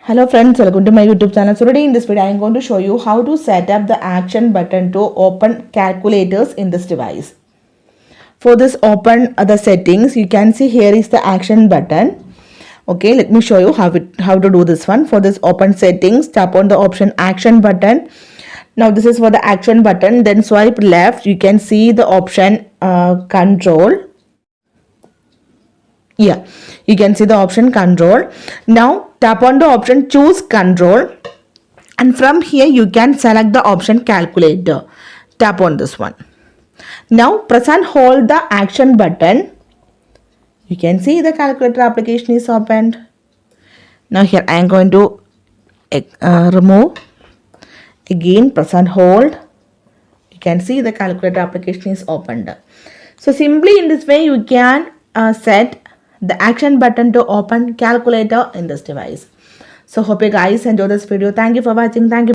Hello friends, welcome to my YouTube channel. So today in this video I am going to show you how to set up the action button to open calculators in this device. For this open the settings, you can see here is the action button. Okay, let me show you how to do this one. For this open settings, tap on the option action button. Now this is for the action button, then swipe left, you can see the option control. Yeah, you can see the option control. Now tap on the option choose control, and from here you can select the option calculator. Tap on this one. Now press and hold the action button. You can see the calculator application is opened. Now here I am going to remove. Again press and hold. You can see the calculator application is opened. So simply in this way you can set the action button to open calculator in this device. So hope you guys enjoy this video. Thank you for watching. Thank you.